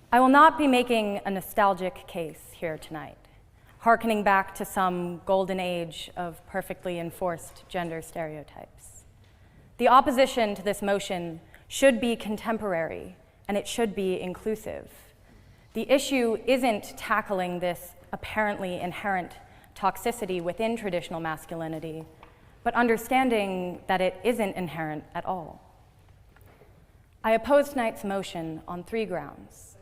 I will not be making a nostalgic case here tonight, hearkening back to some golden age of perfectly enforced gender stereotypes. The opposition to this motion should be contemporary, and it should be inclusive. The issue isn't tackling this apparently inherent toxicity within traditional masculinity, but understanding that it isn't inherent at all. I oppose tonight's motion on 3 grounds.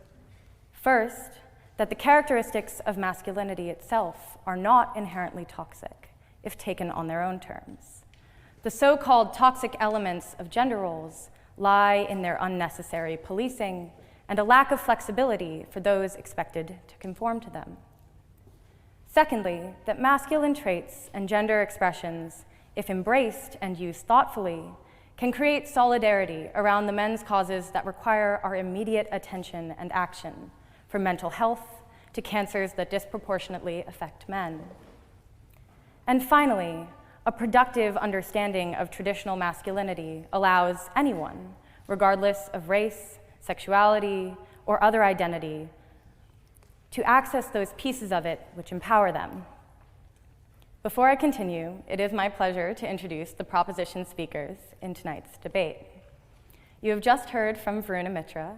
First, that the characteristics of masculinity itself are not inherently toxic if taken on their own terms. The so-called toxic elements of gender roles lie in their unnecessary policing and a lack of flexibility for those expected to conform to them. Secondly, that masculine traits and gender expressions, if embraced and used thoughtfully, can create solidarity around the men's causes that require our immediate attention and action, from mental health to cancers that disproportionately affect men. And finally, a productive understanding of traditional masculinity allows anyone, regardless of race, sexuality, or other identity, to access those pieces of it which empower them. Before I continue, it is my pleasure to introduce the proposition speakers in tonight's debate. You have just heard from Varuna Mitra,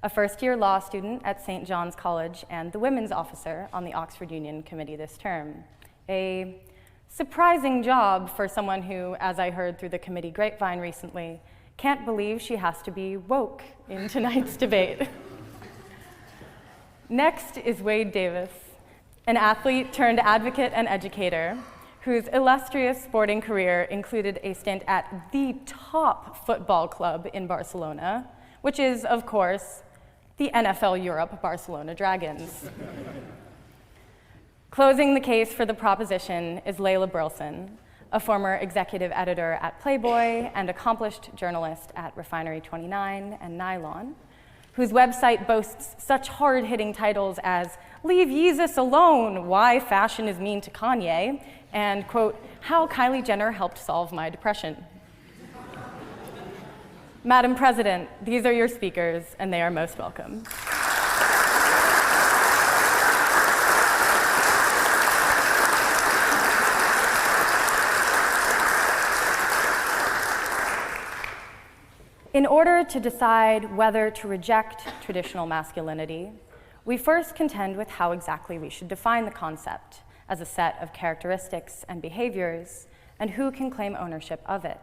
a first-year law student at St. John's College and the women's officer on the Oxford Union Committee this term. A surprising job for someone who, as I heard through the committee grapevine recently, can't believe she has to be woke in tonight's debate. Next is Wade Davis, an athlete turned advocate and educator whose illustrious sporting career included a stint at the top football club in Barcelona, which is, of course, the NFL Europe Barcelona Dragons. Closing the case for the proposition is Layla Burleson, a former executive editor at Playboy and accomplished journalist at Refinery 29 and Nylon, whose website boasts such hard-hitting titles as "Leave Yeezus Alone, Why Fashion is Mean to Kanye," and, quote, "How Kylie Jenner Helped Solve My Depression." Madam President, these are your speakers, and they are most welcome. In order to decide whether to reject traditional masculinity, we first contend with how exactly we should define the concept as a set of characteristics and behaviors, and who can claim ownership of it.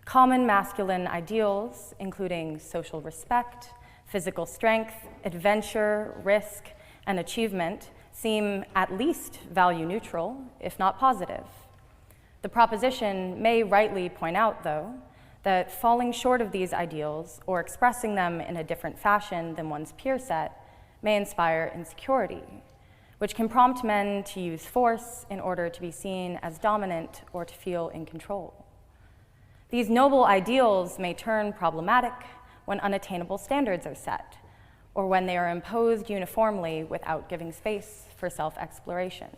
Common masculine ideals, including social respect, physical strength, adventure, risk, and achievement, seem at least value neutral, if not positive. The proposition may rightly point out, though, that falling short of these ideals or expressing them in a different fashion than one's peer set may inspire insecurity, which can prompt men to use force in order to be seen as dominant or to feel in control. These noble ideals may turn problematic when unattainable standards are set, or when they are imposed uniformly without giving space for self-exploration.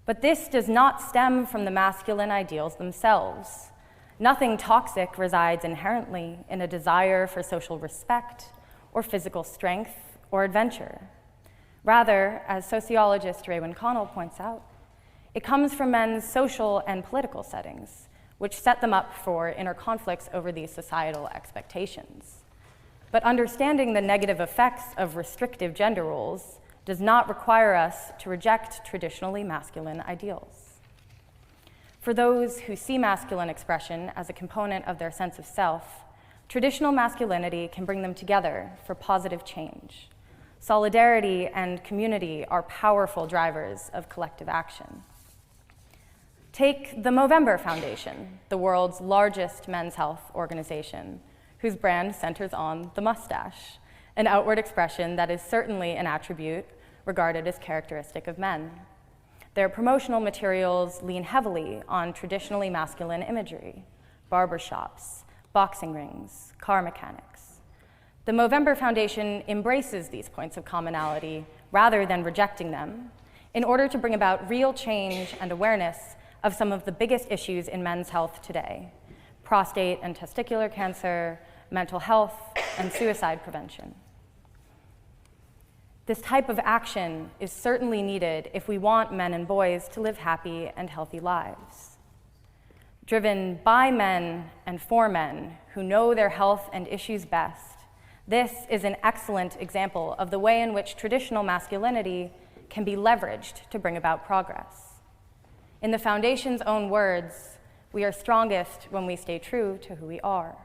But this does not stem from the masculine ideals themselves. Nothing toxic resides inherently in a desire for social respect or physical strength or adventure. Rather, as sociologist Raywyn Connell points out, it comes from men's social and political settings, which set them up for inner conflicts over these societal expectations. But understanding the negative effects of restrictive gender roles does not require us to reject traditionally masculine ideals. For those who see masculine expression as a component of their sense of self, traditional masculinity can bring them together for positive change. Solidarity and community are powerful drivers of collective action. Take the Movember Foundation, the world's largest men's health organization, whose brand centers on the mustache, an outward expression that is certainly an attribute regarded as characteristic of men. Their promotional materials lean heavily on traditionally masculine imagery, barbershops, boxing rings, car mechanics. The Movember Foundation embraces these points of commonality rather than rejecting them in order to bring about real change and awareness of some of the biggest issues in men's health today: prostate and testicular cancer, mental health, and suicide prevention. This type of action is certainly needed if we want men and boys to live happy and healthy lives. Driven by men and for men who know their health and issues best, this is an excellent example of the way in which traditional masculinity can be leveraged to bring about progress. In the Foundation's own words, we are strongest when we stay true to who we are.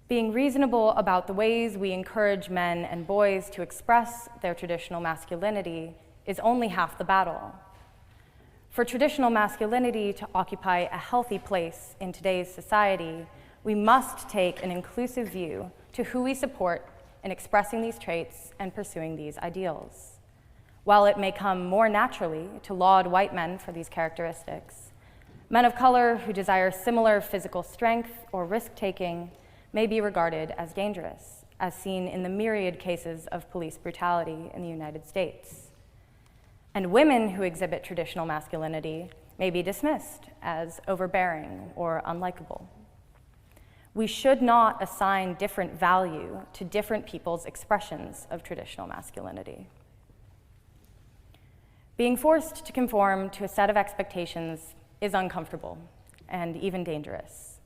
Being reasonable about the ways we encourage men and boys to express their traditional masculinity is only half the battle. For traditional masculinity to occupy a healthy place in today's society, we must take an inclusive view to who we support in expressing these traits and pursuing these ideals. While it may come more naturally to laud white men for these characteristics, men of color who desire similar physical strength or risk-taking may be regarded as dangerous, as seen in the myriad cases of police brutality in the United States. And women who exhibit traditional masculinity may be dismissed as overbearing or unlikable. We should not assign different value to different people's expressions of traditional masculinity. Being forced to conform to a set of expectations is uncomfortable and even dangerous.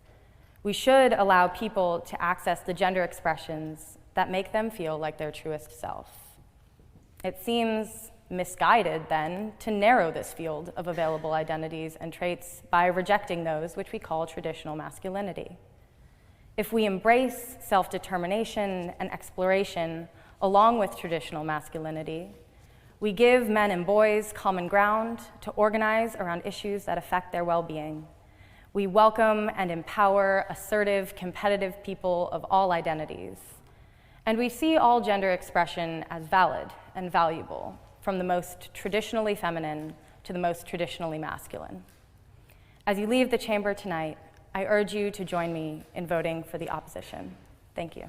We should allow people to access the gender expressions that make them feel like their truest self. It seems misguided, then, to narrow this field of available identities and traits by rejecting those which we call traditional masculinity. If we embrace self-determination and exploration along with traditional masculinity, we give men and boys common ground to organize around issues that affect their well-being. We welcome and empower assertive, competitive people of all identities. And we see all gender expression as valid and valuable, from the most traditionally feminine to the most traditionally masculine. As you leave the chamber tonight, I urge you to join me in voting for the opposition. Thank you.